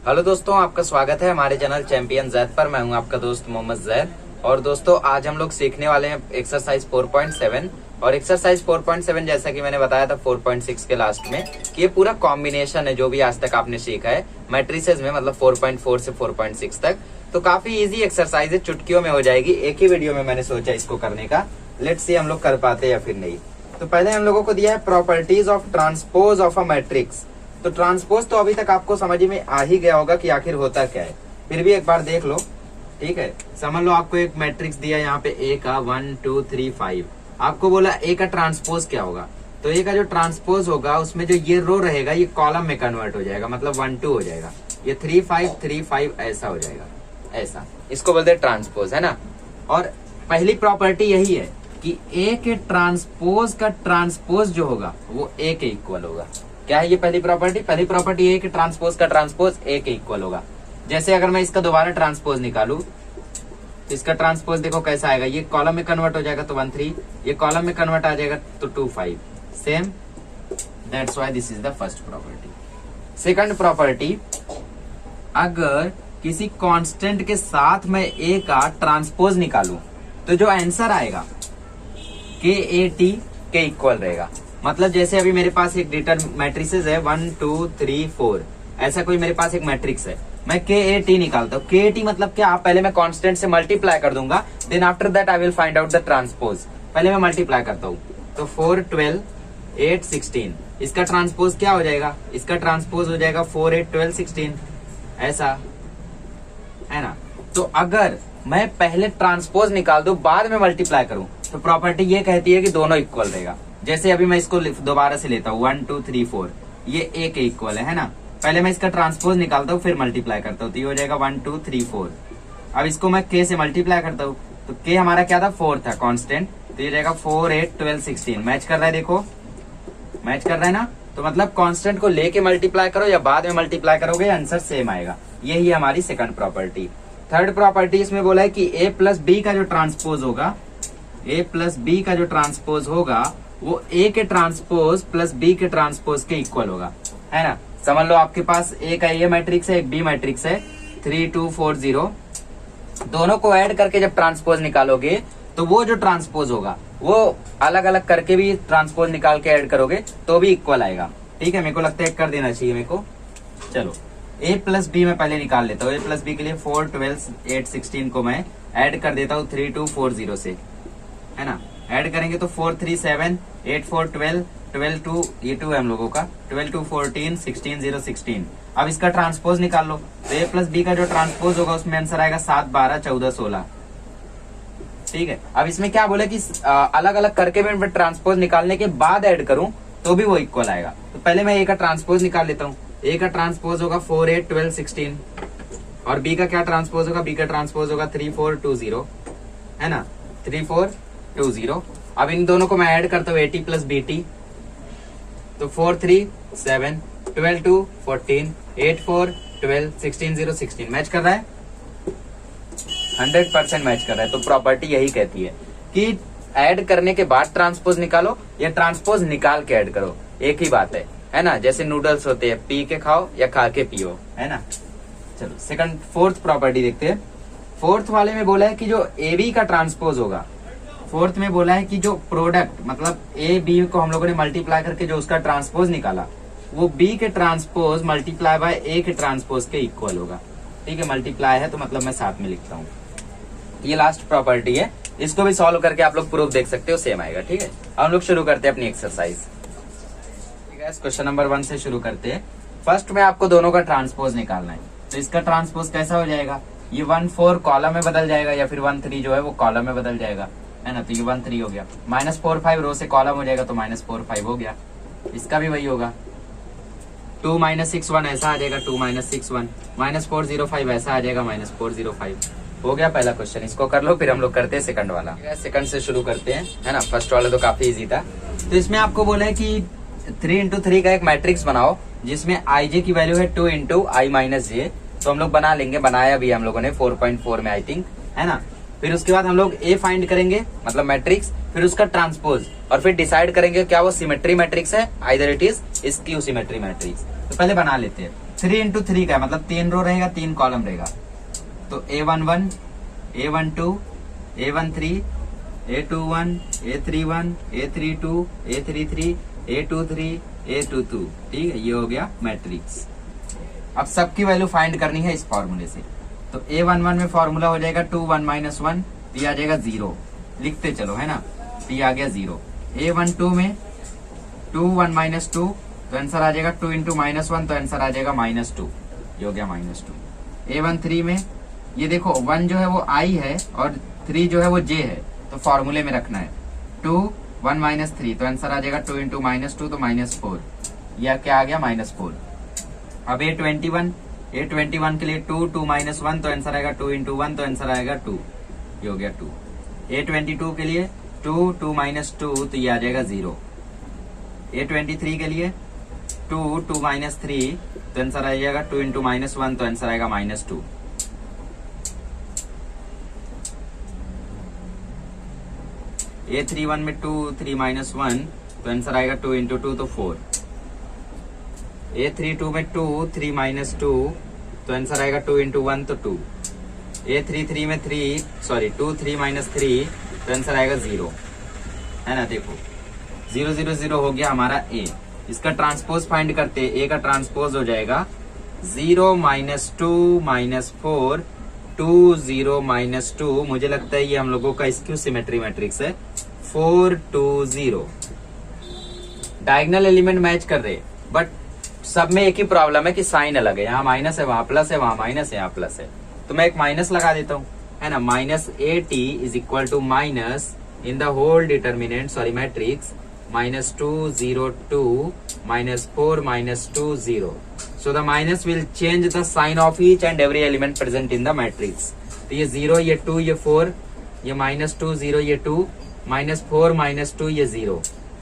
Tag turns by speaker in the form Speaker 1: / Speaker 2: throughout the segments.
Speaker 1: Hello दोस्तों, आपका स्वागत है हमारे चैनल चैंपियन जैद पर। मैं हूं आपका दोस्त मोहम्मद जैद। और दोस्तों, आज हम लोग सीखने वाले हैं एक्सरसाइज 4.7। और एक्सरसाइज 4.7 जैसा कि मैंने बताया था 4.6 के लास्ट में कि ये पूरा कॉम्बिनेशन है जो भी आज तक आपने सीखा है मैट्रिसेस में, मतलब 4.4 से 4.6 तक। तो काफी इजी एक्सरसाइज है, चुटकियों में हो जाएगी। एक ही वीडियो में मैंने सोचा इसको करने का। लेट्स सी हम लोग कर पाते या फिर नहीं। तो पहले हम लोगों को दिया है properties of transpose of a matrix. तो ट्रांसपोज तो अभी तक आपको समझ में आ ही गया होगा कि आखिर होता क्या है, फिर भी एक बार देख लो। ठीक है, समझ लो आपको एक मैट्रिक्स दिया यहाँ पे ए का 1 2 3 5। आपको बोला ए का ट्रांसपोज क्या होगा। तो ए का जो ट्रांसपोज होगा उसमें जो ये रो रहेगा ये कॉलम में कन्वर्ट हो जाएगा, मतलब 1 2 हो जाएगा। ये 3 5 3 5 ऐसा हो जाएगा, ऐसा। इसको बोलते हैं ट्रांसपोज, है ना। और पहली प्रॉपर्टी यही है कि ए के ट्रांसपोज का ट्रांसपोज जो होगा वो ए के इक्वल होगा। क्या है ये पहली प्रॉपर्टी? पहली प्रॉपर्टी ये है कि ट्रांसपोज का ट्रांसपोज ए के इक्वल होगा। जैसे अगर मैं इसका दोबारा ट्रांसपोज निकालूं तो इसका ट्रांसपोज देखो कैसा आएगा। ये कॉलम में कन्वर्ट हो जाएगा तो 1 3, ये कॉलम में कन्वर्ट आ जाएगा तो 2 5। Same, that's why this is the first property. Second property, अगर किसी कांस्टेंट के साथ मैं ए का ट्रांसपोज निकालूं तो जो आंसर आएगा के ए टी के इक्वल रहेगा। मतलब जैसे अभी मेरे पास एक डिटर मैट्रिसेस है 1 2 3 4, ऐसा कोई मेरे पास एक मैट्रिक्स है। मैं के ए टी निकालता हूँ। के ए टी मतलब क्या? पहले मैं कांस्टेंट से मल्टीप्लाई कर दूंगा, then after that I will find out the transpose. पहले मैं मल्टीप्लाई करता हूँ तो 4 12 8 16। इसका ट्रांसपोज क्या हो जाएगा? इसका ट्रांसपोज हो जाएगा 4 8 12 16, ऐसा है ना। तो अगर मैं पहले ट्रांसपोज निकाल दूं बाद में मल्टीप्लाई करूं तो प्रॉपर्टी ये कहती है कि दोनों इक्वल रहेगा। जैसे अभी मैं इसको दोबारा से लेता हूँ 1 2 3 4, ये ए के इक्वल है ना। पहले मैं इसका ट्रांसपोज निकालता हूँ फिर मल्टीप्लाई करता हूँ तो ये हो जाएगा 1 2 3 4। अब इसको मैं के से मल्टीप्लाई करता हूँ तो के हमारा क्या था? 4 था कांस्टेंट, तो ये जाएगा 4 8 12 16। मैच कर रहा है, देखो मैच कर रहा है ना। तो मतलब कांस्टेंट को लेके मल्टीप्लाई करो या बाद में मल्टीप्लाई करोगे आंसर सेम आएगा। यही है हमारी सेकंड प्रॉपर्टी। थर्ड प्रॉपर्टी इसमें बोला है कि ए प्लस बी का जो ट्रांसपोज होगा, ए प्लस बी का जो ट्रांसपोज होगा वो ए के ट्रांसपोज प्लस बी के ट्रांसपोज के इक्वल होगा, है ना। समझ लो आपके पास ए का ए मैट्रिक्स है, एक बी मैट्रिक्स है 3 2 4 0। दोनों को ऐड करके जब ट्रांसपोज निकालोगे तो वो जो ट्रांसपोज होगा वो अलग अलग करके भी ट्रांसपोज निकाल के ऐड करोगे तो भी इक्वल आएगा। ठीक है, मेरे को लगता है कर देना चाहिए मेरे को। चलो a प्लस बी में पहले निकाल लेता हूँ। a प्लस बी के लिए 4 12 8 16 को मैं ऐड कर देता हूँ 3 2 4 0 से, है ना। ऐड करेंगे तो 4 3 7 8 4 12 12 2, ये 2 है हम लोगों का, 12 2 14 16 0 16। अब इसका ट्रांसपोज निकाल लो तो a प्लस बी का जो ट्रांसपोज होगा उसमें आंसर आएगा 7 12 14 16। ठीक है, अब इसमें क्या बोले कि अलग अलग करके मैं ट्रांसपोज निकालने के बाद ऐड करूं तो भी वो इक्वल आएगा। तो पहले मैं ए का ट्रांसपोज निकाल लेता हूँ। ए का ट्रांसपोज होगा 4 8 12 16 और बी का क्या ट्रांसपोज होगा? बी का ट्रांसपोज होगा 3 4 2 0, है ना, 3 4 2 0। अब इन दोनों को मैं ऐड करता हूँ AT प्लस BT, तो 4 3 7 12 2 14 8 4 12 16 0 16। मैच कर रहा है, 100% मैच कर रहा है। तो प्रॉपर्टी यही कहती है कि ऐड करने के बाद ट्रांसपोज निकालो या ट्रांसपोज निकाल के ऐड करो, एक ही बात है ना। जैसे नूडल्स होते हैं, पी के खाओ या खा के पियो, है ना। चलो सेकंड फोर्थ प्रॉपर्टी देखते हैं। फोर्थ वाले में बोला है कि जो ए बी का ट्रांसपोज होगा, फोर्थ में बोला है कि जो प्रोडक्ट मतलब ए बी को हम लोगों ने मल्टीप्लाई करके जो उसका ट्रांसपोज निकाला वो बी के ट्रांसपोज मल्टीप्लाई बाय ए के ट्रांसपोज के इक्वल होगा। ठीक है, मल्टीप्लाई है तो मतलब मैं साथ में लिखता हूँ। ये लास्ट प्रॉपर्टी है, इसको भी सॉल्व करके आप लोग प्रूफ देख सकते हो, सेम आएगा। ठीक है, अब हम लोग शुरू करते हैं अपनी एक्सरसाइज। ठीक है, क्वेश्चन नंबर 1 से शुरू करते हैं। फर्स्ट में आपको दोनों का ट्रांसपोज निकालना है। तो इसका ट्रांसपोज कैसा हो जाएगा? ये 1 4 कॉलम में बदल जाएगा या फिर 1 3 जो है वो कॉलम में बदल जाएगा, है ना। तो ये 1 3 हो गया। -4 5 रो से कॉलम हो जाएगा तो -4 5 हो गया। इसका भी वही होगा। 2 6 1 ऐसा आ जाएगा, 2 6 1 -4 0 5 ऐसा आ जाएगा, -4 0 5 हो गया पहला क्वेश्चन। इसको कर लो, फिर हम लोग करते हैं सेकंड वाला। सेकंड से शुरू करते हैं, है ना। फर्स्ट वाला तो काफी इजी था। तो इसमें आपको बोला है कि 3 × 3 का एक मैट्रिक्स बनाओ जिसमें IJ की वैल्यू है 2 × I-J। तो हम लोग बना लेंगे, बनाया भी हम लोगों ने 4.4 में आई थिंक, है ना। फिर उसके बाद हम लोग ए फाइंड करेंगे, मतलब मैट्रिक्स, फिर उसका ट्रांसपोज, और फिर डिसाइड करेंगे क्या वो सिमेट्री मैट्रिक्स है, either it is skew symmetry matrix. तो पहले बना लेते हैं। 3 का है, मतलब 3 रो रहेगा 3 कॉलम रहेगा। तो A11, A12, A13, A21, A31, A32, A33, A23, A22, ठीक है, ये हो गया मैट्रिक्स। अब सबकी वैल्यू फाइंड करनी है इस फॉर्मूले से। तो A11 में फॉर्मूला हो जाएगा 2 1 - 1, ये आ जाएगा 0, लिखते चलो है ना, ये आ गया 0। A12 में 2 1 - 2, तो आंसर आ जाएगा 2 × -1, तो आंसर आ जाएगा -2, ये हो गया -2। A13 में ये देखो 1 जो है वो I है और 3 जो है वो J है, तो फॉर्मूले में रखना है 2 1 - 3, तो आंसर आ जाएगा 2 × -2, तो -4, यह क्या आ गया -4। अब A21 के लिए 2 2 - 1, तो आंसर आएगा 2 × 1, तो आंसर आएगा 2, ये हो गया 2। A22 के लिए 2 2 - 2, तो ये आ जाएगा 0। A23 के लिए 2 2 - 3, तो आंसर आ जाएगा 2 × -1, तो आंसर आएगा -2। A31 में 2 3 - 1, तो आंसर आएगा 2 × 2, तो 4। A32 में 2 3 - 2, तो आंसर आएगा 2 × 1, तो 2। A33 में 2 3 - 3, तो आंसर आएगा 0, है ना। देखो 0 0 0 हो गया हमारा A। इसका ट्रांसपोज फाइंड करते हैं। A का ट्रांसपोज हो जाएगा 0 - 2 - 4 2 0 - 2। मुझे लगता है ये हम लोगों का स्क्यू सिमेट्री मैट्रिक्स है। 4 2 0 डायगोनल एलिमेंट मैच कर रहे, बट सब में एक ही प्रॉब्लम है कि साइन अलग है। यहाँ माइनस है, वहां प्लस है, वहां माइनस है, यहाँ प्लस है, तो मैं एक माइनस लगा देता हूँ, है ना। -AT is equal to minus in the whole determinant sorry matrix -2 0 2 -4 -2 0। So the minus will change the sign of each and every element present in the matrix। तो ये 0 ये 2 ये 4, ये -2 0 ये 2 -4 -2 ये 0।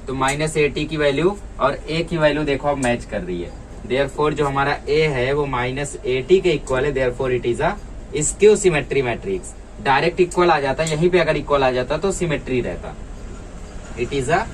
Speaker 1: तो -AT की वैल्यू और A की वैल्यू देखो अब मैच कर रही है। देयरफॉर जो हमारा A है वो -AT के इक्वल है। Therefore it is a skew symmetry matrix. Direct equal आ जाता, यहीं पे अगर इक्वल आ जाता तो सिमेट्री रहता। It is a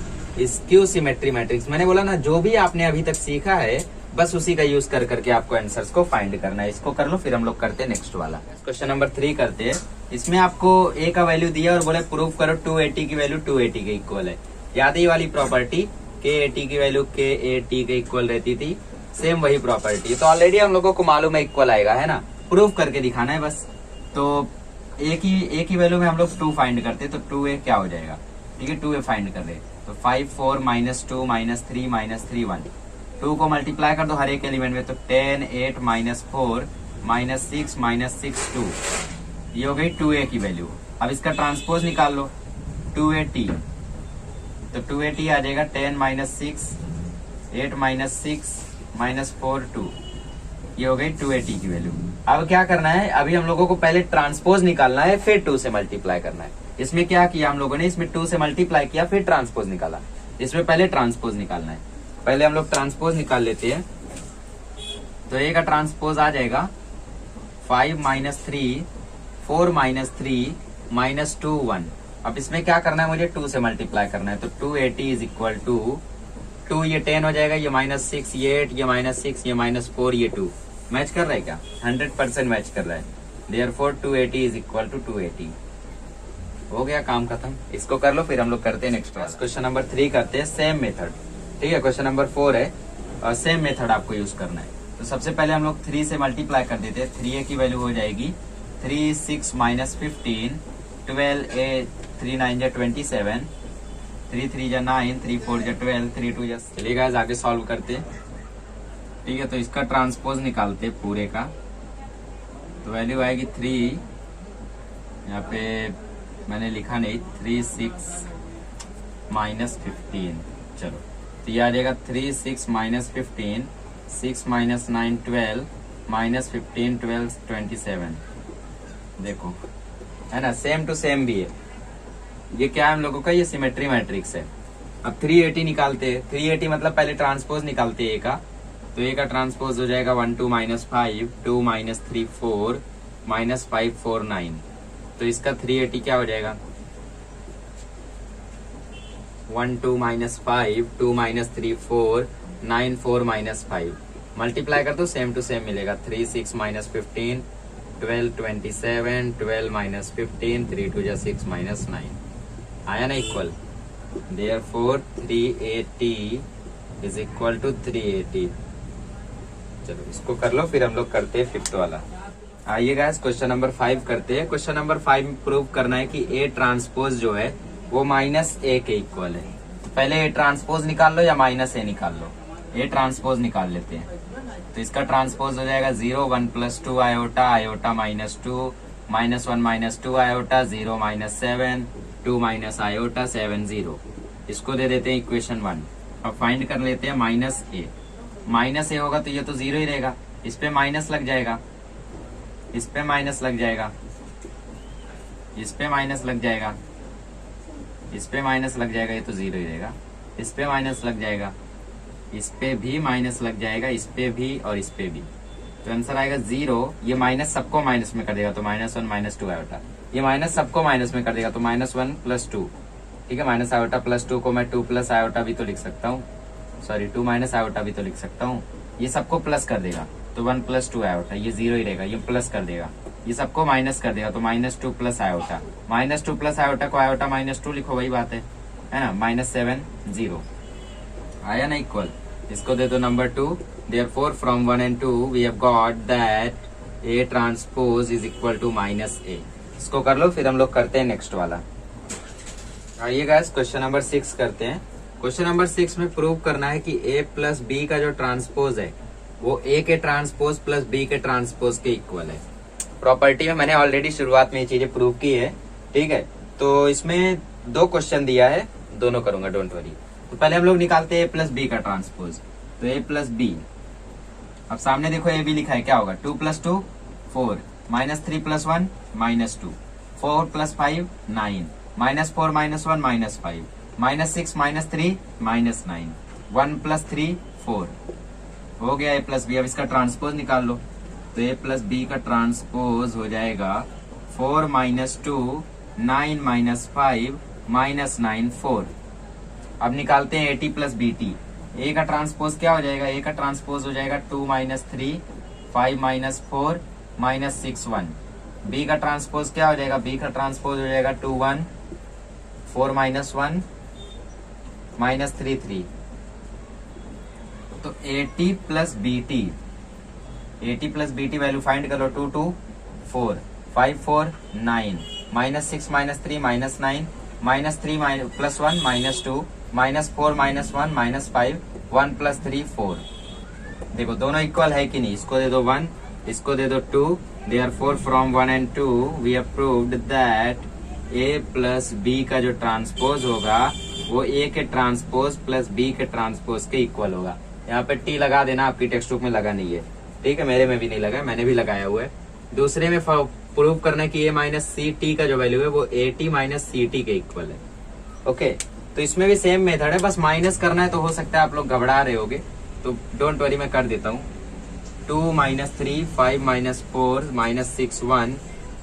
Speaker 1: skew symmetry matrix. मैंने बोला ना, जो भी आपने अभी तक सीखा है बस उसी का यूज कर करके आपको आंसर्स को फाइंड करना है। इसको कर लो, फिर हम लोग करते हैं नेक्स्ट वाला। क्वेश्चन नंबर 3 करते हैं। इसमें आपको A का वैल्यू दिया और बोले प्रूव करो 2AT की वैल्यू 2AT के इक्वल है। याद है ये वाली प्रॉपर्टी, KAT की वैल्यू KAT के इक्वल रहती थी, सेम वही प्रॉपर्टी है। तो ऑलरेडी हम लोगों को मालूम है इक्वल आएगा, है ना। प्रूव करके दिखाना है बस। तो A की वैल्यू में हम लोग 2 फाइंड करते, तो 2A क्या हो जाएगा, ठीक है। 2A फाइंड कर रहे, तो 5 4 -2 -3 -3 1। 2 को मल्टीप्लाई कर दो हर एक एलिमेंट में, तो 10 8 -4 -6 -6 2, ये हो गई 2A की वैल्यू। अब इसका ट्रांसपोज निकाल लो 2AT, तो 2AT आ जाएगा 10 -6 8 -6 -4 2, ये हो गई 2AT की वैल्यू। अब क्या करना है, अभी हम लोगों को पहले ट्रांसपोज निकालना है, फिर 2 से मल्टीप्लाई करना है। इसमें क्या किया हम लोगों ने, इसमें 2 से मल्टीप्लाई किया फिर ट्रांसपोज निकाला। इसमें पहले ट्रांसपोज निकालना है। पहले हम लोग ट्रांसपोज निकाल लेते हैं। तो A का ट्रांसपोज आ जाएगा 5 -3 4 -3 -2 1। अब इसमें क्या करना है, मुझे 2 से मल्टीप्लाई करना है। तो 2AT इज इक्वल टू 2 ये 10 हो जाएगा, ये -6 ये 8 ये -6 ये -4 ये 2। मैच कर रहा है क्या, 100% मैच कर रहा है। Therefore 2AT is equal to 2AT। हो गया काम खत्म। इसको कर लो, फिर हम लोग करते हैं नेक्स्ट क्वेश्चन नंबर 3 करते हैं। सेम मेथड, ठीक है। क्वेश्चन नंबर 4 है और सेम मेथड आपको यूज करना है। तो सबसे पहले हम लोग 3 से मल्टीप्लाई कर देते हैं। 3A की वैल्यू हो जाएगी 3 6 -15 12A 3 9 जा 27 3 3 जा 9 3 4 जा 12 3 2 जा। चलिए गाइस आगे सॉल्व करते, ठीक है। तो इसका ट्रांसपोज निकालते पूरे का, तो वैल्यू आएगी 3, यहाँ पे मैंने लिखा नहीं, 3 6 -15। चलो, तो ये आ जाएगा 3 6 -15 6 -9 12 -15 12 27। देखो है ना, सेम टू सेम भी है। ये क्या है हम लोगों का, ये सिमेट्री मैट्रिक्स है। अब 380 निकालते हैं। 380 मतलब पहले ट्रांसपोज निकालते हैं A का। तो A का ट्रांसपोज हो जाएगा 1 2 -5 2 -3 4 -5 4 9। तो इसका 380 क्या हो जाएगा, 1 2 -5 2 -3 4 9 4 -5। मल्टीप्लाई कर दो सेम टू सेम मिलेगा। 3 6 माइनस 15 12 27 12 माइनस 15 3 2 जा 6 माइनस 9 आया ना equal. Therefore 380 is equal to 380। चलो इसको कर लो, फिर हम लोग करते हैं फिफ्थ वाला। आइए गाइस क्वेश्चन नंबर 5 करते हैं। क्वेश्चन नंबर 5 में प्रूव करना है कि ए ट्रांसपोज जो है वो माइनस ए के इक्वल है। पहले ए ट्रांसपोज निकाल लो या माइनस ए निकाल लो। ए ट्रांसपोज निकाल लेते हैं, तो इसका ट्रांसपोज हो जाएगा 0 1 plus 2 iota iota minus 2 minus 1 minus 2 iota 0 minus 7 2 minus iota 7 0। इसको दे देते हैं इक्वेशन 1। अब फाइंड कर लेते हैं माइनस ए। माइनस ए होगा तो ये तो 0 ही रहेगा, इस पे माइनस लग जाएगा, इस पे माइनस लग जाएगा, इस पे माइनस लग जाएगा, इस पे माइनस लग जाएगा, ये तो 0 ही रहेगा। इस पे माइनस लग जाएगा, इस पे भी माइनस लग जाएगा, इस पे भी और इस पे भी, तो आंसर आएगा 0। ये माइनस सबको माइनस में कर देगा तो माइनस 1 माइनस 2 आयोटा। ये माइनस सबको माइनस में कर देगा तो माइनस 1 प्लस 2। ठीक है, माइनस आयोटा प्लस 2 को मैं 2 प्लस आयोटा भी तो लिख सकता हूँ, सॉरी 2 माइनस आयोटा भी तो लिख सकता हूँ। ये सबको प्लस कर देगा तो 1 प्लस 2 आयोटा, ये 0 ही रहेगा, ये प्लस कर देगा। ये सबको माइनस कर देगा तो minus 2 plus iota, minus 2 plus iota को आयोटा माइनस 2 लिखो, वही बात है ना। माइनस 7 0 आया ना इक्वल। इसको दे दो number 2। Therefore from 1 and 2 we have got that A transpose is equal to minus A. इसको कर लो, फिर हम लोग करते हैं नेक्स्ट वाला। आइए गाइस क्वेश्चन नंबर 6 करते हैं। क्वेश्चन नंबर 6 में प्रूव करना है कि ए प्लस बी का जो ट्रांसपोज है वो ए के ट्रांसपोज प्लस बी के ट्रांसपोज के इक्वल है। प्रॉपर्टी में मैंने ऑलरेडी शुरुआत में ये चीजें प्रूव की है। ठीक है, तो इसमें 2 क्वेश्चन दिया है, दोनों करूंगा, डोंट वरी। तो पहले हम लोग निकालते हैं ए प्लस बी का ट्रांसपोज। तो ए प्लस बी, अब सामने देखो ए बी लिखा है, क्या होगा 2 plus 2 4 minus 3 plus 1 minus 2 4 plus 5 9 minus 4 minus 1 minus 5 minus 6 minus 3 minus 9 1 plus 3 4 हो गया ए प्लस बी। अब इसका ट्रांसपोज निकाल लो, तो ए प्लस बी का ट्रांसपोज हो जाएगा 4 माइनस 2 9 माइनस 5 माइनस 9 4। अब निकालते हैं A T plus B T. A का ट्रांसपोज क्या हो जाएगा, ए का ट्रांसपोज हो जाएगा 2 माइनस 3 5 माइनस 4 माइनस 6 1। बी का ट्रांसपोज क्या हो जाएगा, बी का ट्रांसपोज हो जाएगा 2 1 4 माइनस 1 माइनस 3 3। तो A T plus B T, A T plus B T value find करो। 2 2 4 5 4 9 minus 6 minus 3 minus 9 minus 3 plus 1 minus 2 minus 4 minus 1 minus 5 1 plus 3 4। देखो दोनों इक्वल है कि नहीं। इसको दे दो 1, इसको दे दो 2। Therefore from 1 and 2 we have proved that A plus B का जो ट्रांसपोज होगा वो ए के ट्रांसपोज प्लस बी के ट्रांसपोज के इक्वल होगा। यहाँ पे टी लगा देना, आपकी टेक्स्ट बुक में लगा नहीं है। ठीक है, मेरे में भी नहीं लगा, मैंने भी लगाया हुआ है। दूसरे में प्रूव करना कि ए माइनस सी टी का जो वैल्यू है वो A T minus C T के इक्वल है। ओके, तो इसमें भी सेम मेथड है, बस माइनस करना है। तो हो सकता है आप लोग घबरा रहे होगे, तो डोंट वरी, मैं कर देता हूँ। 2 minus 3 5 minus 4 minus 6 1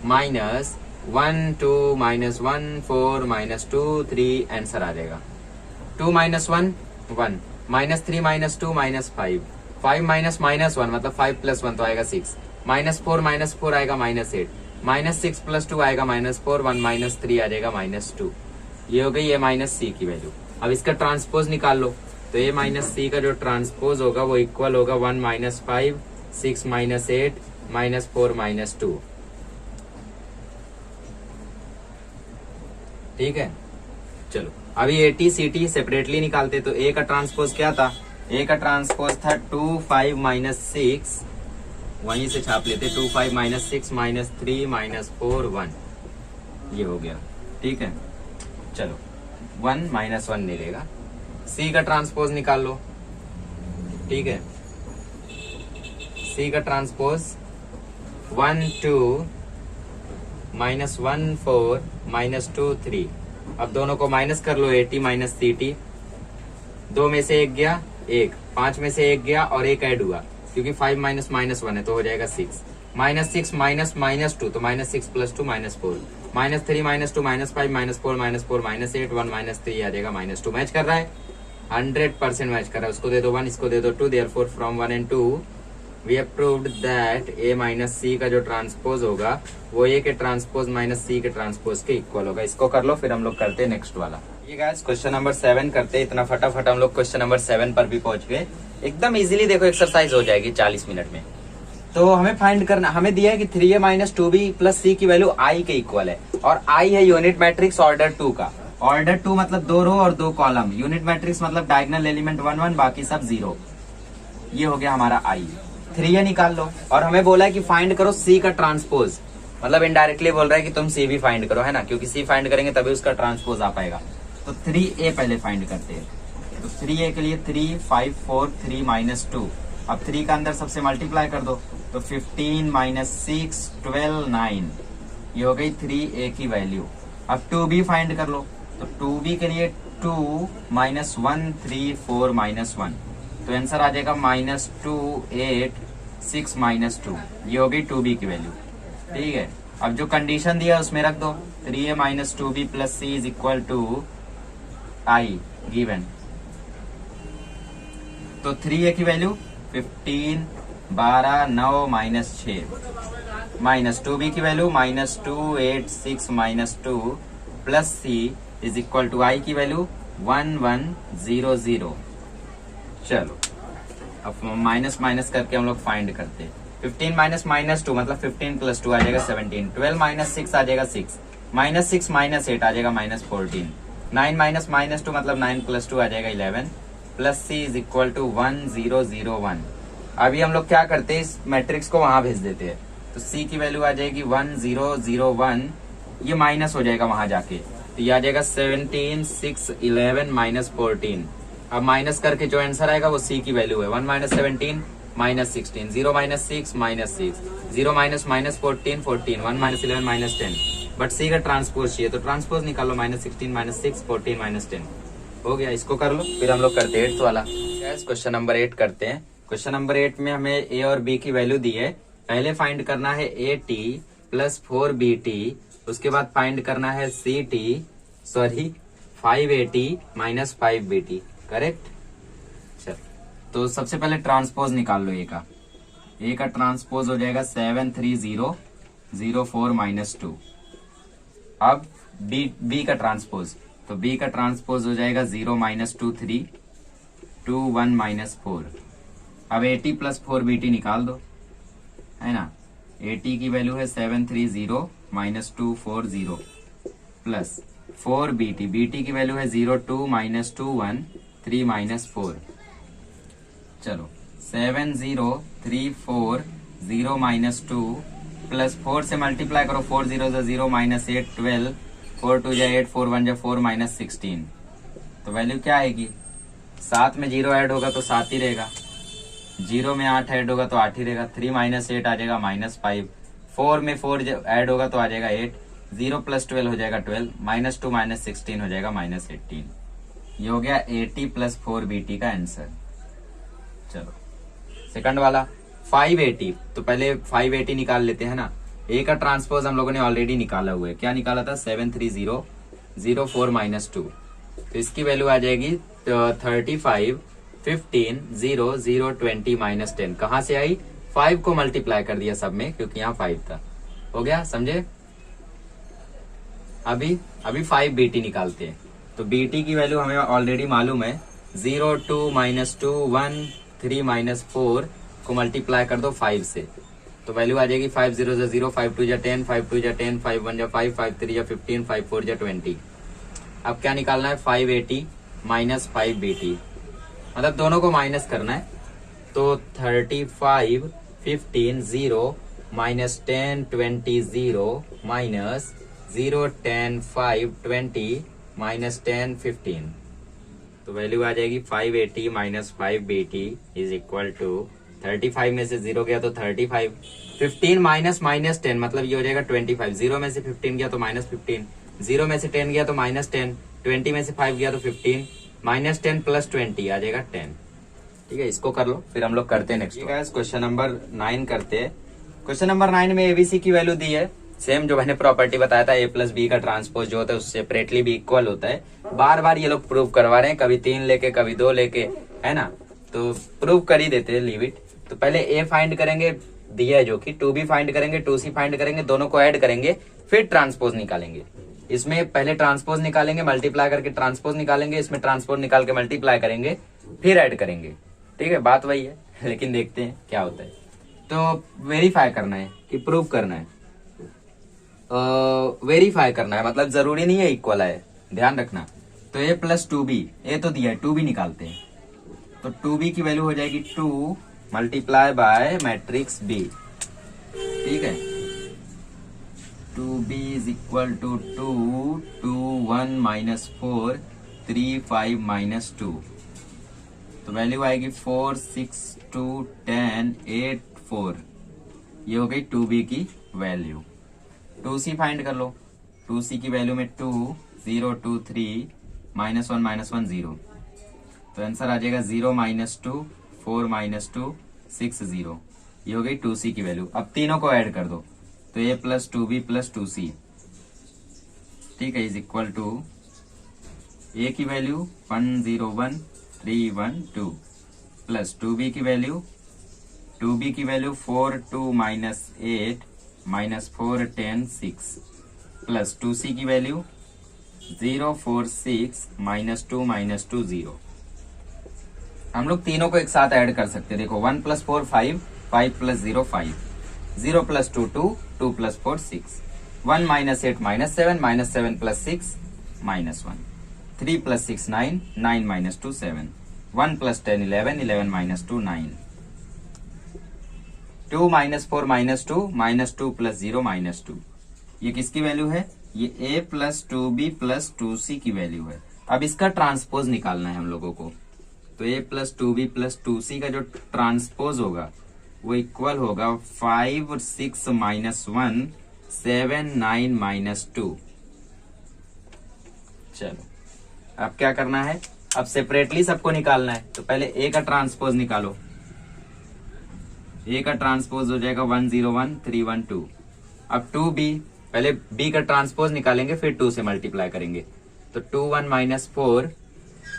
Speaker 1: minus 1 2 minus 1 4 minus 2 3 answer आ जाएगा। 2 minus 1 1 minus 3 minus 2 minus 5 5 minus minus 1 मतलब 5 प्लस 1 तो आएगा 6 माइनस 4 आएगा माइनस 8 माइनस 6 प्लस 2 आएगा माइनस 4 1 माइनस 3 आ जाएगा माइनस 2। ये हो गई ए माइनस सी की वैल्यू। अब इसका ट्रांसपोज निकाल लो, तो ए माइनस सी का जो ट्रांसपोज होगा वो इक्वल होगा 1 माइनस 5 6 माइनस 8 माइनस 4 माइनस 2। ठीक है, चलो अभी A T C T separately निकालते। तो ए का ट्रांसपोज क्या था, ए का ट्रांसपोज था 2 5 माइनस 6, वहीं से छाप लेते 2 5 माइनस 6 माइनस 3 माइनस 4 1, ये हो गया। ठीक है, चलो 1 माइनस 1 नहीं रहेगा। सी का ट्रांसपोज निकाल लो। ठीक है, सी का ट्रांसपोज 1 2 माइनस 1 4 माइनस 2 3। अब दोनों को माइनस कर लो, A T minus C T. 2 में से 1 गया 1, 5 में से 1 गया और 1 ऐड हुआ, क्योंकि 5 माइनस माइनस 1 है तो हो जाएगा 6 माइनस 6 माइनस माइनस 2 तो minus 6 plus 2 minus 4 minus 3 minus 2 minus 5 minus 4 minus 4 minus 8 1 minus 3 आ जाएगा माइनस 2। मैच कर रहा है, 100% मैच कर रहा है। उसको दे दो 1, इसको दे दो 2, therefore from 1 and 2 we have proved that A minus C का जो ट्रांसपोज होगा वो ए के ट्रांसपोज माइनस सी के ट्रांसपोज के इक्वल होगा। इसको कर लो, फिर हम लोग करते हैं नेक्स्ट वाला। ये गाइस क्वेश्चन नंबर 7 करते हैं। इतना फटाफट हम लोग क्वेश्चन नंबर 7 पर भी पहुंच गए। एकदम इजीली देखो एक्सरसाइज हो जाएगी 40 मिनट में। तो हमें फाइंड करना, हमें दिया है कि 3a माइनस 2b प्लस सी की वैल्यू i के इक्वल है, और i है यूनिट मैट्रिक्स ऑर्डर 2 का। ऑर्डर 2 मतलब 2 रो और 2 कॉलम, यूनिट मैट्रिक्स मतलब डायगोनल एलिमेंट 1 1, बाकी सब 0। ये हो गया हमारा i। 3a निकाल लो, और हमें बोला है कि फाइंड करो c का ट्रांसपोज, मतलब इनडायरेक्टली बोल रहा है कि तुम c भी फाइंड करो, है ना, क्योंकि c फाइंड करेंगे तभी उसका ट्रांसपोज आ पाएगा। तो 3a पहले फाइंड करते हैं। तो 3a के लिए 3 5 4 3 माइनस 2। अब 3 का अंदर सबसे मल्टीप्लाई कर दो, तो 15 माइनस 6 12 9, ये हो गई 3a की वैल्यू। अब 2b फाइंड कर लो, तो 2b के लिए 2 माइनस 1 3 4 माइनस 1, तो आंसर आ जाएगा माइनस 2 8 6 माइनस 2, ये हो गई 2b की वैल्यू। ठीक है, अब जो कंडीशन दिया उसमें रख दो, 3a minus 2b plus c is equal to i given. तो 3a की वैल्यू 15 12 9 माइनस 6, माइनस 2b की value minus 2 8 6 minus 2 plus c is equal to i की वैल्यू 1 1 0 0। चलो अब माइनस माइनस करके हम लोग फाइंड करते हैं। 15 माइनस माइनस 2 मतलब 15 प्लस 2 आ जाएगा 17, 12 माइनस 6 आ जाएगा 6, माइनस 6 माइनस 8 आ जाएगा माइनस 14, 9 माइनस माइनस 2 मतलब 9 प्लस 2 आ जाएगा 11, plus c is equal to 1 0 0 1। अभी हम लोग क्या करते हैं, इस मैट्रिक्स को वहां भेज देते हैं, तो c की वैल्यू आ जाएगी 1 0 0 1, ये माइनस हो जाएगा वहां जाके, तो ये आ जाएगा 17 6 11 माइनस 14। अब माइनस करके जो आंसर आएगा वो c की वैल्यू है 1 minus 17 minus 16, 0 minus 6 minus 6, 0 minus minus 14 14, 1 minus 11 minus 10, but c का ट्रांसपोज चाहिए, तो ट्रांसपोज निकालो, माइनस 16 माइनस 6 14 माइनस 10 हो गया। इसको कर लो, फिर हम लोग करते हैं 8th वाला। क्वेश्चन नंबर 8 करते हैं। क्वेश्चन नंबर 8 में हमें a और b की वैल्यू दी है। पहले फाइंड करना है at प्लस 4bt, उसके बाद फाइंड करना है 5at माइनस 5bt, करेक्ट। चल, तो सबसे पहले ट्रांसपोज निकाल लो a का ट्रांसपोज हो जाएगा 7 3 0 0 4 माइनस 2। अब b का ट्रांसपोज, तो b का ट्रांसपोज हो जाएगा 0 माइनस 2 3 2 1 माइनस 4। अब at प्लस 4bt निकाल दो, है ना। at की वैल्यू है 7 3 0 माइनस 2 4 0 प्लस 4bt की वैल्यू है 0 2 माइनस 2 1 3 माइनस 4। चलो 7 0 3 4 0 माइनस 2 प्लस 4 से मल्टीप्लाई करो, 4 0 0 माइनस 8 12, 4 2 जा 8 4 1 जा 4 माइनस 16। तो वैल्यू क्या आएगी, 7 में 0 ऐड होगा तो 7 ही रहेगा, 0 में 8 ऐड होगा तो 8 ही रहेगा, 3 माइनस 8 आ जाएगा माइनस 5, 4 में 4 ऐड होगा तो आ जाएगा 8, 0 प्लस 12 हो जाएगा 12, माइनस 2 माइनस 16 हो जाएगा माइनस 18। ये हो गया 80 प्लस 4bt का आंसर। चलो सेकंड वाला 580, तो पहले 580 निकाल लेते हैं ना। a का ट्रांसपोज हम लोगों ने ऑलरेडी निकाला हुआ है, क्या निकाला था, 7 3 0 0 4 माइनस 2, तो इसकी वैल्यू आ जाएगी 35 15 0 0 20 माइनस 10। कहां से आई, 5 को मल्टीप्लाई कर दिया सब में, क्योंकि यहाँ 5 था, हो गया, समझे। अभी 5bt निकालते हैं, तो bt की वैल्यू हमें ऑलरेडी मालूम है, 0 2 माइनस 2 1 3 माइनस 4 को मल्टीप्लाई कर दो 5 से, तो वैल्यू आ जाएगी 5 0 0 5 2 10 5 2 10 5 1 5 5 3 15 5 4 20। अब क्या निकालना है, 580 माइनस 5bt, मतलब दोनों को माइनस करना है, तो 35 15 0 माइनस 10 20 0 माइनस 0 10 5 20 माइनस 10 15, तो वैल्यू आ जाएगी 580 minus 5bt is equal to 35 में से 0 गया तो 35, 15 माइनस माइनस 10 मतलब ये हो जाएगा 25, 0 में से 15 गया तो माइनस 15, 0 में से 10 गया तो माइनस 10, 20 में से 5 गया तो 15, माइनस 10 प्लस 20 आ जाएगा 10। ठीक है, इसको कर लो, फिर हम लोग करते हैं नेक्स्ट। क्वेश्चन नंबर 9 करते हैं। क्वेश्चन नंबर 9 में एबीसी की वैल्यू दी है सेम जो मैंने प्रॉपर्टी बताया था, ए प्लस बी का ट्रांसपोज जो होता है उससे सेपरेटली भी इक्वल होता है। बार बार ये लोग प्रूव करवा रहे हैं, कभी 3 लेके कभी 2 लेके, है ना, तो प्रूव कर ही देते हैं, लीव इट। तो पहले ए फाइंड करेंगे, दिया है जो कि 2b फाइंड करेंगे, 2c फाइंड करेंगे, दोनों को ऐड करेंगे, फिर ट्रांसपोज निकालेंगे। इसमें पहले ट्रांसपोज निकालेंगे, मल्टीप्लाई करके ट्रांसपोज निकालेंगे, इसमें ट्रांसपोज निकाल के मल्टीप्लाई करेंगे, फिर ऐड करेंगे। ठीक है, बात वही है, लेकिन देखते हैं क्या होता है। तो वेरीफाई करना है कि प्रूव करना है, वेरीफाई करना है, मतलब जरूरी नहीं है इक्वल है, ध्यान रखना। तो ए प्लस 2b, ए तो दिया है, 2b निकालते हैं। तो 2b की वैल्यू हो जाएगी 2 मल्टीप्लाई बाय मैट्रिक्स b। ठीक है, 2b is equal to 2 2 1 minus 4 3 5 minus 2। तो वैल्यू आएगी 4 6 2 10 8 4। ये हो गई 2b की वैल्यू। 2c फाइंड कर लो। 2c की वैल्यू में 2 0 2 3 -1 0। तो आंसर आ जाएगा 0 -2 4 -2 6 0। ये हो गई 2c की वैल्यू। अब तीनों को ऐड कर दो, तो a plus 2b plus 2c, ठीक है, इज इक्वल टू a की वैल्यू 1 0 1 3 1 2 प्लस 2b की वैल्यू 4 2 -8 -4 10 6 प्लस 2c की वैल्यू 0 4 6 -2 -2 0। हम लोग तीनों को एक साथ ऐड कर सकते हैं। देखो 1 + 4 5 5 + 0 5 0 + 2 2 2 + 4 6 1 - 8 -7 -7 + 6 -1 3 + 6 9 9 - 2 7 1 + 10 11 11 - 2 9 2 - 4 -2 -2 + 0 -2। ये किसकी वैल्यू है? ये a plus 2b plus 2c की वैल्यू है। अब इसका ट्रांसपोज निकालना है हम लोगों को। तो a plus 2b plus 2c का जो ट्रांसपोज होगा वो इक्वल होगा 5 6 -1 7 9 -2। चलो अब क्या करना है, अब सेपरेटली सबको निकालना है। तो पहले a का ट्रांसपोज निकालो। a का ट्रांसपोज हो जाएगा 1 0 1 3 1 2। अब 2b, पहले b का ट्रांसपोज निकालेंगे, फिर 2 से मल्टीप्लाई करेंगे। तो 2 1 -4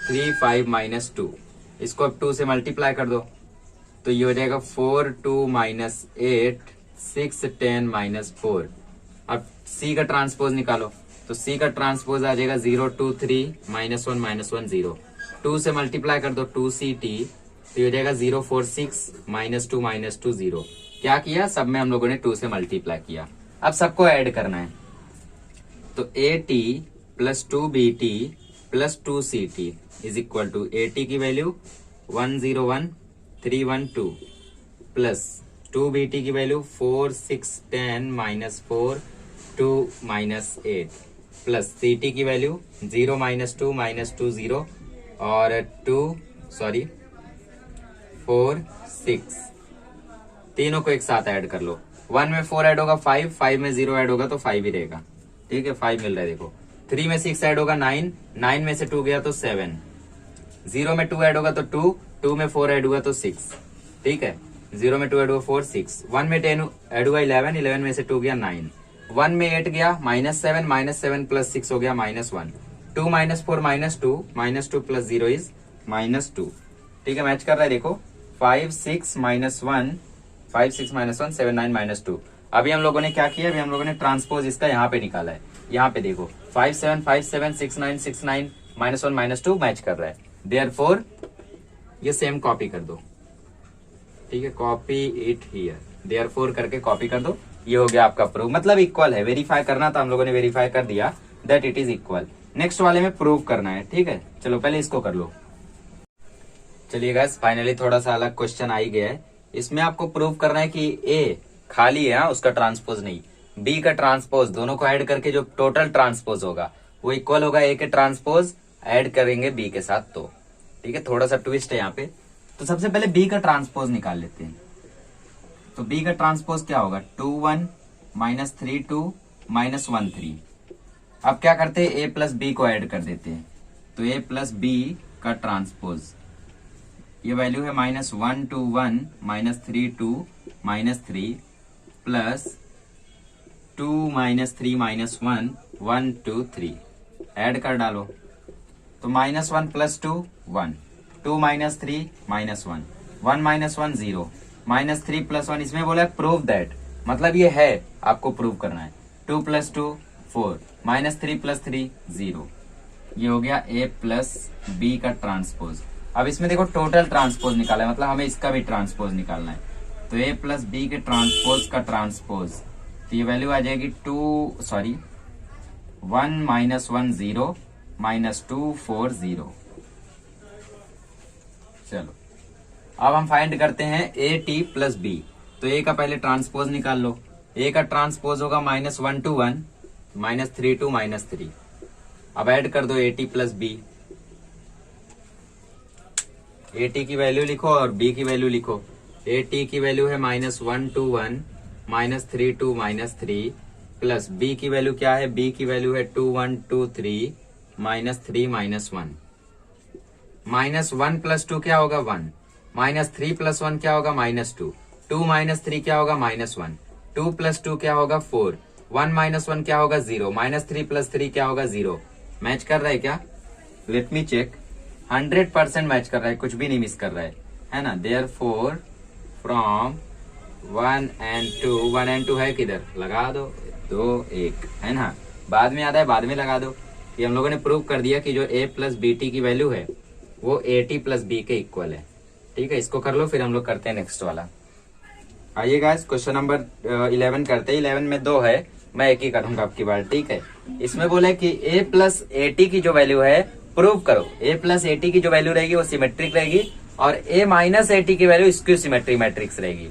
Speaker 1: 3 5 -2, इसको अब 2 से मल्टीप्लाई कर दो, तो ये हो जाएगा 4 2 -8 6 10 -4। अब c का ट्रांसपोज निकालो। तो c का ट्रांसपोज आ जाएगा 0 2 3 -1 0। 2 से मल्टीप्लाई कर दो 2ct, तो ये हो जाएगा 0 4 6 -2 -2 0। क्या किया, सब में हम लोगों ने 2 से मल्टीप्लाई किया। अब सबको ऐड करना है। तो at plus 2bt plus 2ct is equal to at की वैल्यू 1 0 1 3 1 2 प्लस 2bt की वैल्यू 4 6 10 -4 2 -8 प्लस ct की वैल्यू 0 -2 -2 0 और 4 6। तीनों को एक साथ ऐड कर लो। 1 में 4 ऐड होगा 5, 5 में 0 ऐड होगा तो 5 ही रहेगा। ठीक है, 5 मिल रहा है। देखो 3 में 6 ऐड होगा 9, 9 में से 2 गया तो 7, 0 में 2 ऐड होगा तो 2, 2 में 4 ऐड हुआ तो 6। ठीक है, 0 में 2 ऐड हुआ 4 6, 1 में 10 ऐड हुआ 11, 11 में से 2 गया 9, 1 में 8 गया -7 प्लस 6 हो गया -1, 2 -4 -2 प्लस 0 इज -2। ठीक है, मैच कर रहा है। देखो 5 6 -1 5 6 -1 7 9 -2। अभी हम लोगों ने क्या किया, अभी हम लोगों ने ट्रांसपोज इसका यहाँ पे निकाला है। यहाँ पे देखो 5 7 5 7 6 9 6 9 -1 -2 मैच कर रहा है। देयरफॉर ये सेम कॉपी कर दो। ठीक है, कॉपी इट हियर, देयरफॉर करके कॉपी कर दो। ये हो गया आपका प्रूव, मतलब इक्वल है। वेरीफाई करना था, हम लोगों ने वेरीफाई कर दिया that it is equal. Next वाले में प्रूव करना है। ठीक है, चलो पहले इसको कर लो। चलिए गाइस, फाइनली थोड़ा सा अलग क्वेश्चन आ ही गया है। इसमें आपको प्रूव करना है कि ए खाली है, उसका ट्रांसपोज नहीं, बी का ट्रांसपोज, दोनों को ऐड करके जो टोटल ट्रांसपोज होगा वो इक्वल होगा ए के ट्रांसपोज ऐड करेंगे बी के साथ। तो ठीक है, थोड़ा सा ट्विस्ट है यहाँ पे। तो सबसे पहले बी का ट्रांसपोज निकाल लेते हैं। तो बी का ट्रांसपोज क्या होगा, 2 1 -3 2 -1 3। अब क्या करते हैं, ए प्लस बी को ऐड कर देते हैं। तो ए प्लस बी का ट्रांसपोज, ये वैल्यू है -1 2 1 -3 2 -3 प्लस 2 माइनस 3 माइनस 1 1 2 3 ऐड कर डालो तो -1 plus 2 1 2 minus 3 minus 1 1 minus 1 0 -3 plus 1 इसमें बोला प्रूव दैट मतलब ये है आपको प्रूव करना है 2 प्लस 2 4 -3 प्लस 3 0 ये हो गया A प्लस B का ट्रांसपोज। अब इसमें देखो टोटल ट्रांसपोज निकाला है मतलब हमें इसका भी ट्रांसपोज निकालना है तो A प्लस B के ट्रांसपोज का ट्रांसपोज तो ये वैल्यू आ जाएगी 1 माइनस 1 0 माइनस 2 4 0। चलो अब हम फाइंड करते हैं AT प्लस B तो A का पहले ट्रांसपोज निकाल लो। A का ट्रांसपोज होगा -1 to 1 -3 to -3। अब ऐड कर दो AT प्लस B। AT की वैल्यू लिखो और B की वैल्यू लिखो। AT की वैल्यू है -1 to 1 -3 to -3 प्लस B की वैल्यू क्या है B की वैल्यू है 2 1 2 3 -3 -1 -1 प्लस 2 क्या होगा 1 -3 प्लस 1 क्या होगा -2 2 माइनस 3 क्या होगा -1 2 प्लस 2 क्या होगा 4 1 माइनस 1 क्या होगा 0 -3 प्लस 3 क्या होगा 0। मैच कर रहा है क्या? Let me check. 100% मैच कर रहा है, कुछ भी नहीं मिस कर रहा है ना। देयरफॉर फ्रॉम 1 and 2 है किधर लगा दो 2 1 है ना, बाद में आता है बाद में लगा दो। ये हम लोगों ने प्रूव कर दिया कि जो A प्लस BT की वैल्यू है वो AT प्लस B के इक्वल है। ठीक है, इसको कर लो फिर हम लोग करते हैं नेक्स्ट वाला। आइए गाइस क्वेश्चन नंबर 11 करते हैं। 11 में 2 है, मैं एक ही करूंगा आपकी बार। ठीक है, इसमें बोला है कि A प्लस AT की जो वैल्यू है प्रूव करो। A प्लस AT की जो वैल्यू रहेगी वो सिमेट्रिक रहेगी और A माइनस AT की वैल्यू स्क्यू सिमेट्रिक मैट्रिक्स रहेगी।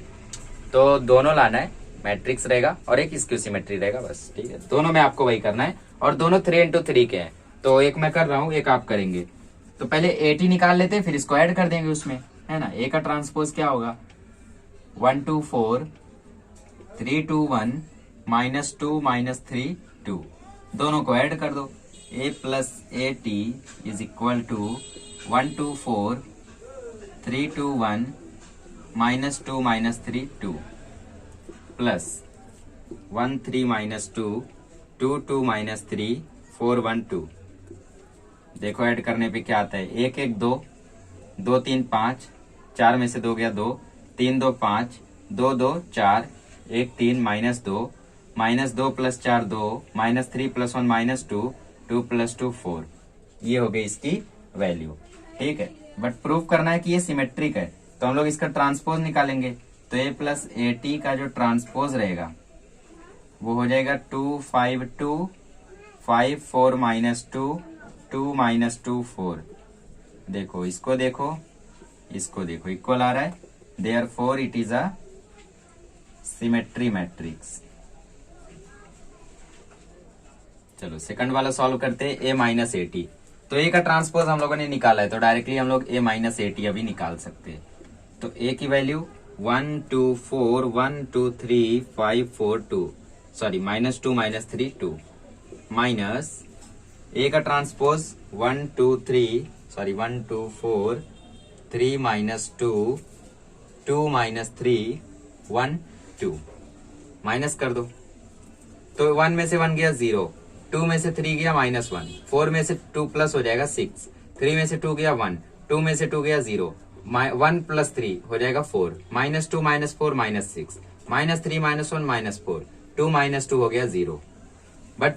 Speaker 1: तो दोनों लाना है, मैट्रिक्स रहेगा और एक स्क्यू सिमेट्री रहेगा बस। ठीक है, दोनों में आपको वही करना है और दोनों 3 into 3 के हैं। तो एक मैं कर रहा हूँ एक आप करेंगे। तो पहले AT निकाल लेते हैं फिर इसको ऐड कर देंगे उसमें, है ना। A का ट्रांसपोज क्या होगा 1 2 4 3 2 1 -2 -3 2 दोनों को ऐड कर दो। A plus AT is equal to 1 2 4 3 2 1 -2 -3 2 plus 1 3 -2 2 2 -3 4 1 2। देखो ऐड करने पे क्या आता है 1 1 2 2 3 5 4 में से 2 गया 2 3 2 5 2 2 4 1 3 -2 -2 प्लस 4 2 -3 प्लस 1 -2 2 प्लस 2 4। ये हो गई इसकी वैल्यू। ठीक है, बट प्रूव करना है कि ये सिमेट्रिक है तो हम लोग इसका ट्रांसपोज निकालेंगे। तो A प्लस AT का जो ट्रांसपोज रहेगा वो हो जाएगा 2 5 2 5 4 -2 2 -2 4। देखो इसको देखो इसको देखो इक्वल आ रहा है, therefore it is a symmetry matrix. चलो सेकंड वाला सॉल्व करते हैं। A माइनस AT तो A का ट्रांसपोज हम लोगों ने निकाला है तो डायरेक्टली हम लोग A माइनस AT अभी निकाल सकते हैं। तो A की वैल्यू 1 2 4 1 2 3 5 4 2 सॉरी -2 -3 2 माइनस A का ट्रांसपोज 1 2 3 सॉरी 1 2 4 3 -2 2 -3 1 2 माइनस कर दो। तो 1 में से 1 गया 0 2 में से 3 गया -1 4 में से 2 प्लस हो जाएगा 6 3 में से 2 गया 1 2 में से 2 गया 0 1 प्लस 3 हो जाएगा 4 -2 -4 -6 -3 -1 -4 2 -2 हो गया 0। बट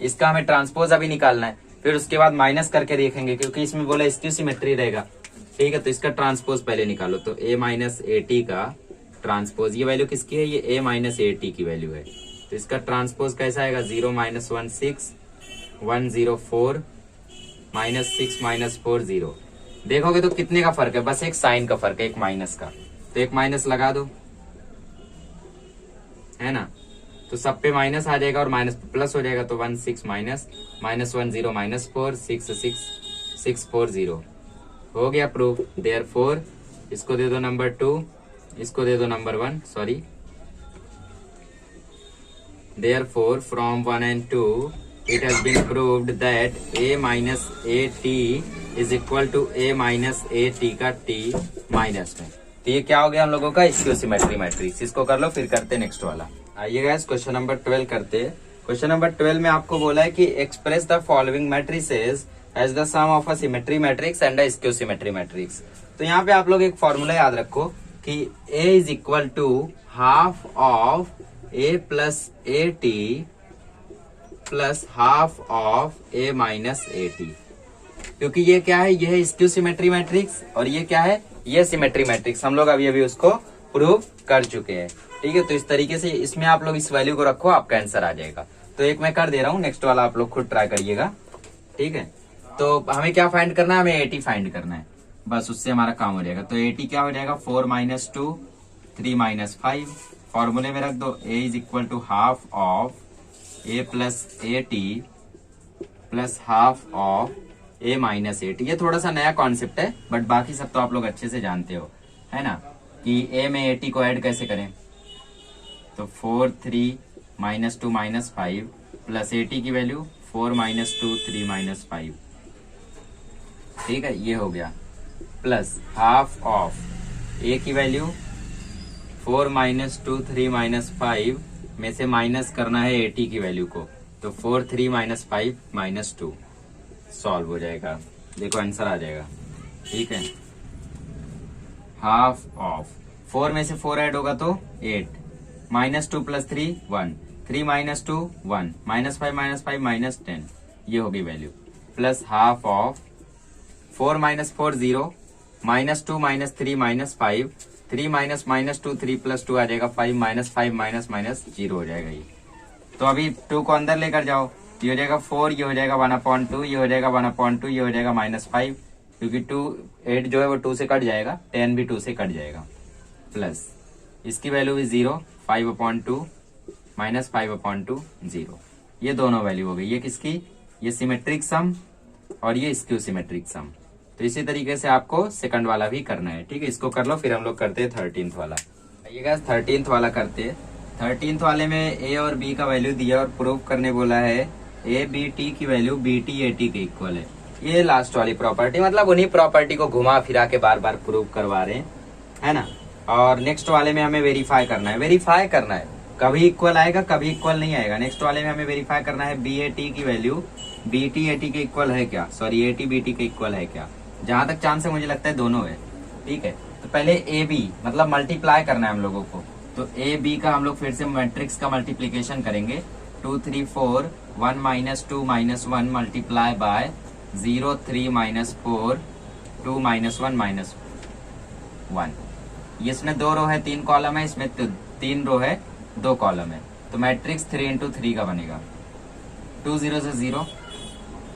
Speaker 1: इसका हमें ट्रांसपोज अभी निकालना है फिर उसके बाद माइनस करके देखेंगे क्योंकि इसमें बोला स्क्यू सिमेट्री रहेगा। ठीक है, तो इसका ट्रांसपोज पहले निकालो। तो A माइनस AT का ट्रांसपोज ये वैल्यू किसकी है, ये A माइनस AT की वैल्यू है। तो इसका ट्रांसपोज कैसा आएगा 0 -1 6 1 0 4 -6 -4 0। देखोगे तो कितने का फर्क है, बस एक साइन का फर्क है, एक माइनस का। तो एक माइनस लगा दो, है ना। तो सब पे माइनस आ जाएगा और माइनस प्लस हो जाएगा। तो 1 6 माइनस -1 0 -4 6 6 6 4 0 हो गया प्रूफ। देयरफॉर इसको दे दो नंबर 2 इसको दे दो number 1 sorry. Therefore, from 1 and 2, it has been proved that A minus AT is equal to A minus AT का T माइनस में। तो ये क्या हो गया हम लोगों का स्क्यू सिमेट्री मैट्रिक्स। इसको कर लो फिर करते नेक्स्ट वाला। आइए गाइस क्वेश्चन नंबर 12 करते हैं। क्वेश्चन नंबर 12 में आपको बोला है कि express the following matrices as the sum of a symmetry matrix and a skew symmetry matrix. तो यहाँ पे आप लोग एक फॉर्मूला याद रखो कि A is equal to half of A plus A T plus half of A minus A T. क्योंकि ये क्या है, ये है स्क्यू सिमेट्री मैट्रिक्स और ये क्या है, ये सिमेट्री मैट्रिक्स। हम लोग अभी अभी उसको प्रूव कर चुके हैं। ठीक है, तो इस तरीके से इसमें आप लोग इस वैल्यू को रखो, आपका आंसर आ जाएगा। तो एक मैं कर दे रहा हूँ, नेक्स्ट वाला आप लोग खुद ट्राई करिएगा। ठीक है, तो हमें क्या फाइंड करना है, हमें 80 फाइंड करना है, बस उससे हमारा काम हो जाएगा। तो 80 क्या हो जाएगा, 4 माइनस 2 3 माइनस 5। फॉर्मूले में रख दो, A is equal to half of A plus A T plus half of A minus A T. ये थोड़ा सा नया कॉन्सेप्ट है, बट बाकी सब तो आप लोग अच्छे से जानते हो, है ना, कि A में ए टी को ऐड कैसे करें। तो 4 3 minus 2 minus 5 plus A T की वैल्यू 4 माइनस 2 3 माइनस 5। ठीक है, ये हो गया, प्लस हाफ ऑफ ए की वैल्यू 4 माइनस 2 3 माइनस 5 में से माइनस करना है ए टी की वैल्यू को। तो 4 3 माइनस 5 माइनस 2 सॉल्व हो जाएगा, देखो आंसर आ जाएगा। ठीक है, हाफ ऑफ 4 में से 4 ऐड होगा तो 8 minus 2 plus 3 1 3 minus 2 1 minus 5 minus 10, ये होगी value, plus half of 4 minus 4 0 minus 2 minus 3 minus 5 3 minus minus 2 3 plus 2 आ जाएगा 5 माइनस 5 माइनस माइनस 0 हो जाएगा ये। तो अभी 2 को अंदर लेकर जाओ, ये हो जाएगा 4, ये हो जाएगा 1/2, ये हो जाएगा 1/2, ये हो जाएगा -5, क्योंकि 2 8 जो है वो 2 से कट जाएगा, 10 भी 2 से कट जाएगा, प्लस इसकी वैल्यू भी 0 5/2 माइनस 5/2 0। ये दोनों वैल्यू हो गई, ये किसकी, ये सिमेट्रिक सम और ये स्क्यू सिमेट्रिक सम। तो इसी तरीके से आपको सेकंड वाला भी करना है। ठीक है, इसको कर लो, फिर हम लोग करते हैं 13th वाला। ये गाइस 13th वाला करते हैं। 13th वाले में ए और बी का वैल्यू दिया और प्रूव करने बोला है ए बी टी की value B T A T के इक्वल है। ये लास्ट वाली प्रॉपर्टी, मतलब उन्हीं प्रॉपर्टी को घुमा फिरा के बार बार प्रूव करवा रहे हैं, है ना। और नेक्स्ट वाले में हमें वेरीफाई करना है, कभी इक्वल आएगा कभी इक्वल नहीं आएगा। नेक्स्ट वाले में हमें वेरीफाई करना है बी ए टी की value B T A T के इक्वल है क्या, sorry A T B T के इक्वल है क्या। जहां तक चांस है मुझे लगता है दोनों है। ठीक है, तो पहले ए बी मतलब मल्टीप्लाई करना है हम लोगों को। तो ए बी का हम लोग फिर से मैट्रिक्स का मल्टीप्लीकेशन करेंगे। 2 3 4 1 minus 2 minus 1 multiply by 0 3 minus 4 2 minus 1 minus 1। इसमें 2 रो है 3 कॉलम है, इसमें 3 रो है 2 कॉलम है। तो मैट्रिक्स 3 इंटू 3 का बनेगा। 2 0 से 0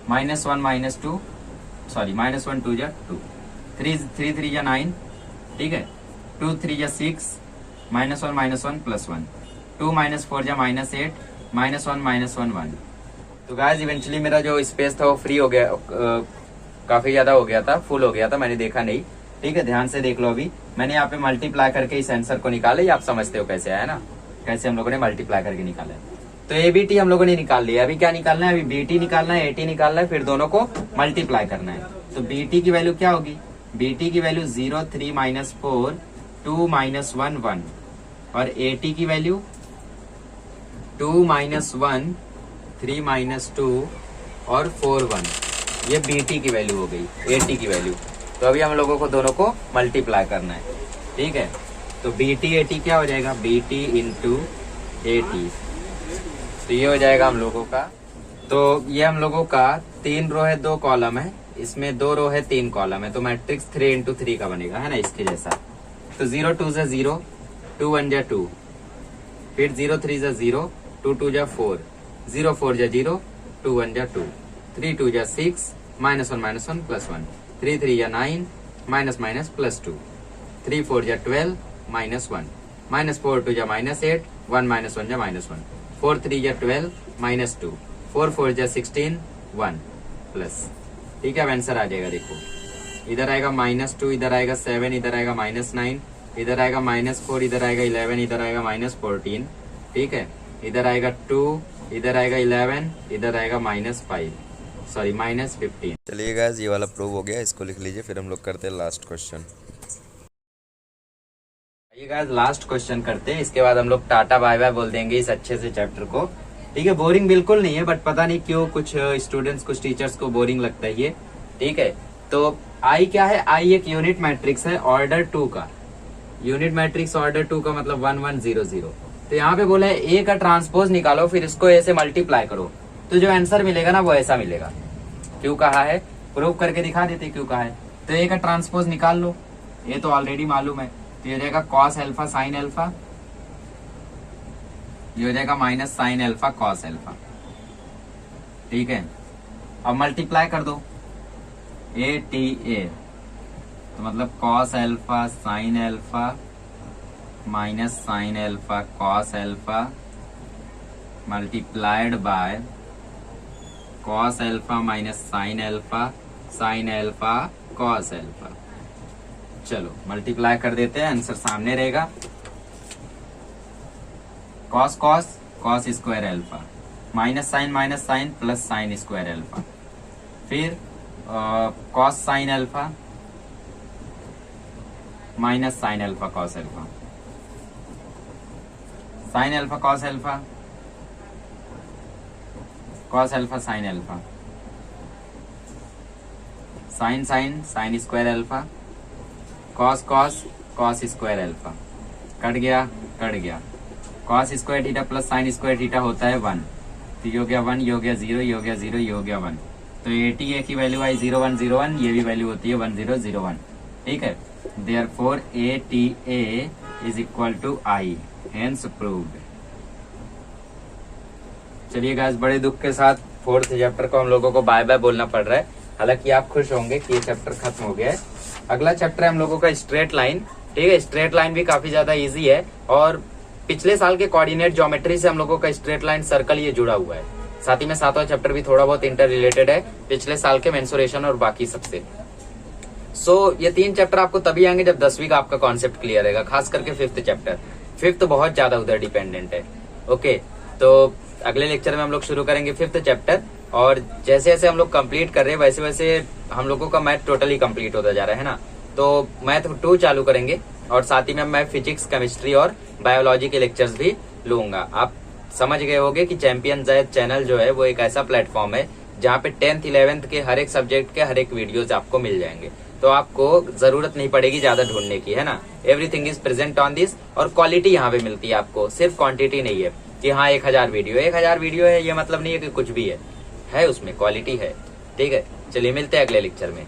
Speaker 1: -1 -2 सॉरी -1 2 जा 2 3 3 जा 9। ठीक है, 2 3 जा 6 -1 प्लस 1 2 -4 जा -8 -1 1। तो गाइस इवेंचुअली मेरा जो स्पेस था वो फ्री हो गया, काफी ज्यादा हो गया था, फुल हो गया था, मैंने देखा नहीं। ठीक है, ध्यान से देख लो। अभी मैंने यहाँ पे मल्टीप्लाई करके इस आंसर को निकाला, ये आप समझते हो कैसे आया ना, कैसे हम लोगों ने मल्टीप्लाई करके निकाला है। तो ए बी टी हम लोगों ने निकाल लिया। अभी क्या निकालना है, अभी बी टी निकालना है, ए टी निकालना है, फिर दोनों को मल्टीप्लाई करना है। तो बी टी की वैल्यू क्या होगी, बी टी की वैल्यू 0 3 -4 2 -1 1 और ए टी की वैल्यू 2 -1 3 -2 और 4 1। ये बी टी की वैल्यू हो गई, ए टी की वैल्यू। तो अभी हम लोगों को दोनों को मल्टीप्लाई करना है। ठीक है, तो बी टी ए टी क्या हो जाएगा, B T into A T. तो ये हो जाएगा हम लोगों का, तो ये हम लोगों का 3 रो है 2 कॉलम है, इसमें 2 रो है 3 कॉलम है। तो मैट्रिक्स 3 इंटू 3 का बनेगा, है ना, इसके जैसा। तो 0 2 जा 0 2 1 जा 2 फिर 0 3 जा 0 2 2 जा 4 0 4 जा 0 2 1 जा 2 3 2 जा 6 -1 प्लस 1 3 3 जा 9 माइनस प्लस 2 3 4 जा 12 -1 -4 2 जा -8 1 -1 जा -1 4 3 जा 12 -2 4 4 जा 16 1 प्लस। ठीक है, अब आंसर आ जाएगा। देखो इधर आएगा -2, इधर आएगा 7, इधर आएगा -9, इधर आएगा -4, इधर आएगा 11, इधर आएगा -14। ठीक है, इधर आएगा 2, इधर आएगा 11, इधर आएगा -5 सॉरी -15।
Speaker 2: चलिए गाइस ये वाला प्रूव हो गया, इसको लिख लीजिए, फिर हम लोग करते हैं लास्ट क्वेश्चन।
Speaker 1: ये गाइस लास्ट क्वेश्चन करते हैं, इसके बाद हम लोग टाटा बाय बाय बोल देंगे इस अच्छे से चैप्टर को। ठीक है, बोरिंग बिल्कुल नहीं है, बट पता नहीं क्यों कुछ स्टूडेंट्स कुछ टीचर्स को बोरिंग लगता है ये। ठीक है, तो आई क्या है? आई एक यूनिट मैट्रिक्स है ऑर्डर 2 का। यूनिट मैट्रिक्स ऑर्डर 2 का मतलब 1 1 0 0। तो यहाँ पे बोला है ए का ट्रांसपोज निकालो, फिर इसको ए से मल्टीप्लाई करो, तो जो आंसर मिलेगा ना वो ऐसा मिलेगा। क्यों कहा है? प्रूव करके दिखा देते क्यों कहा है। तो ए का ट्रांसपोज निकाल लो, ये तो ऑलरेडी मालूम है। तो ये हो जाएगा कॉस एल्फा साइन एल्फा, ये हो जाएगा minus sine alpha cos alpha. ठीक है, अब मल्टीप्लाई कर दो ए टी ए, तो मतलब cos alpha sine alpha minus sine alpha cos alpha multiplied by cos alpha minus sine alpha cos alpha. चलो मल्टीप्लाई कर देते हैं, आंसर सामने रहेगा। Cos cos cos square alpha minus sine plus sine square alpha, फिर cos sine alpha minus sine alpha cos alpha, sine alpha cos alpha cos alpha sine alpha, sine sine sine square alpha cos cos cos square alpha. Cut गया cos square theta plus sine square theta होता है 1, तो ये हो गया 1, ये हो गया 0, ये हो गया 0, ये हो गया 1। तो ए की वैल्यू आई 0 1 0 1, ये भी वैल्यू होती है 1 0 0 1। ठीक है, therefore ATA is equal to I, hence proved. चलिए गाइस, बड़े दुख के साथ 4th चैप्टर को हम लोगों को बाय बाय बोलना पड़ रहा है। हालांकि आप खुश होंगे कि ये चैप्टर खत्म हो गया है। अगला चैप्टर है हम लोगों का स्ट्रेट लाइन। ठीक है, स्ट्रेट लाइन भी काफी ज्यादा इजी है, और पिछले साल के कोऑर्डिनेट ज्योमेट्री से हम लोगों का स्ट्रेट लाइन सर्कल ये जुड़ा हुआ है। साथ ही में 7वां चैप्टर भी थोड़ा बहुत इंटर रिलेटेड है पिछले साल के मेंसुरेशन और बाकी सबसे। ये 3 चैप्टर आपको तभी आएंगे जब 10वीं का आपका कॉन्सेप्ट क्लियर रहेगा, खास करके 5th चैप्टर। 5th बहुत ज्यादा उधर डिपेंडेंट है। ओके, तो अगले लेक्चर में हम लोग शुरू करेंगे 5th चैप्टर, और जैसे जैसे हम लोग कंप्लीट कर रहे हैं वैसे वैसे हम लोगों का मैथ टोटली कंप्लीट होता जा रहा है ना। तो मैथ 2 चालू करेंगे, और साथ ही में मैं फिजिक्स केमिस्ट्री और बायोलॉजी के लेक्चर्स भी लूंगा। आप समझ गए होंगे कि चैंपियन जैद चैनल जो है वो एक ऐसा प्लेटफॉर्म है जहाँ पे 10th 11th के हर एक सब्जेक्ट के हर एक वीडियोज आपको मिल जाएंगे। तो आपको जरूरत नहीं पड़ेगी ज्यादा ढूंढने की, है ना। Everything is present on this, और क्वालिटी यहाँ पे मिलती है आपको, सिर्फ क्वांटिटी नहीं है कि हाँ 1000 वीडियो है, ये मतलब नहीं है कि कुछ भी है उसमें क्वालिटी है। ठीक है, चलिए मिलते हैं अगले लेक्चर में।